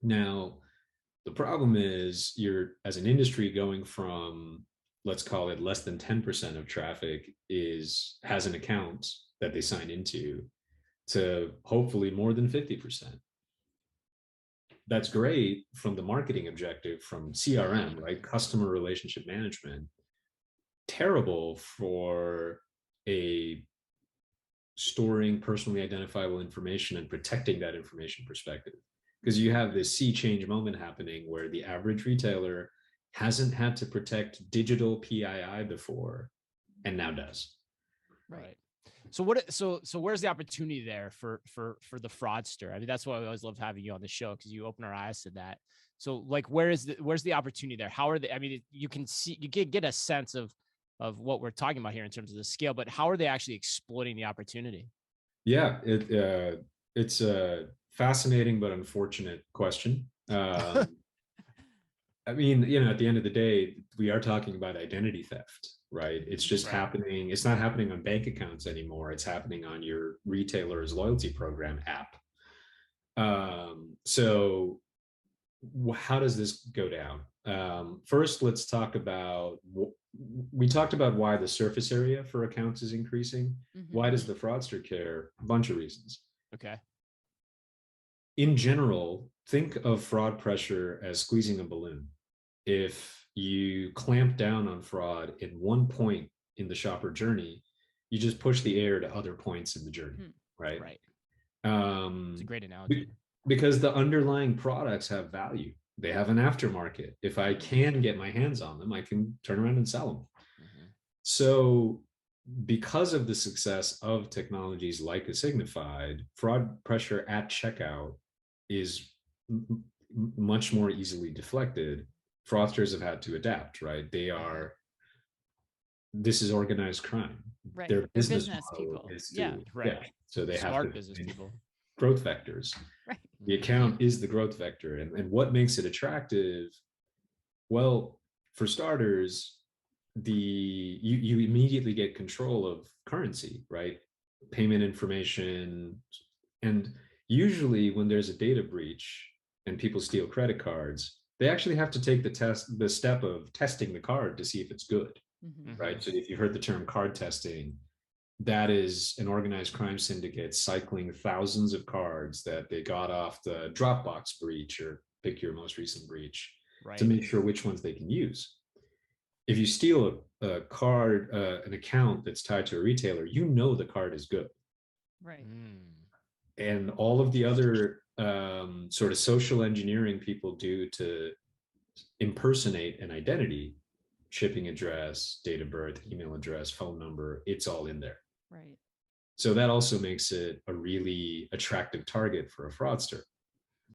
Now, the problem is you're, as an industry, going from, let's call it less than 10% of traffic has an account that they sign into, to hopefully more than 50%. That's great from the marketing objective, from CRM, right? Customer relationship management. Terrible for a storing personally identifiable information and protecting that information perspective. Because you have this sea change moment happening where the average retailer hasn't had to protect digital PII before and now does. Right. So where's the opportunity there for the fraudster? I mean, that's why I always love having you on the show, because you open our eyes to that. So like, where's the opportunity there? How are they? I mean, you can get a sense of what we're talking about here in terms of the scale, but how are they actually exploiting the opportunity? Yeah, it's a fascinating but unfortunate question. I mean, at the end of the day, we are talking about identity theft, right? It's just happening. It's not happening on bank accounts anymore. It's happening on your retailer's loyalty program app. So how does this go down? First, let's talk about, we talked about why the surface area for accounts is increasing. Why does the fraudster care? A bunch of reasons. Okay. In general, think of fraud pressure as squeezing a balloon. If you clamp down on fraud in one point in the shopper journey, you just push the air to other points in the journey, right? Right. It's a great analogy. Because the underlying products have value. They have an aftermarket. If I can get my hands on them, I can turn around and sell them. So because of the success of technologies like a Signifyd, fraud pressure at checkout is much more easily deflected. Fraudsters have had to adapt, right? This is organized crime. Right. Their business people. is to, so they Smart have to business people. Growth vectors. Right. The account is the growth vector. And what makes it attractive? Well, for starters, you immediately get control of currency, right? Payment information. And usually when there's a data breach and people steal credit cards, they actually have to take the step of testing the card to see if it's good, right? So if you heard the term card testing, that is an organized crime syndicate cycling thousands of cards that they got off the Dropbox breach, or pick your most recent breach, to make sure which ones they can use. If you steal a card, an account that's tied to a retailer, the card is good. Right. And all of the other sort of social engineering people do to impersonate an identity, shipping address, date of birth, email address, phone number, it's all in there. Right. So that also makes it a really attractive target for a fraudster.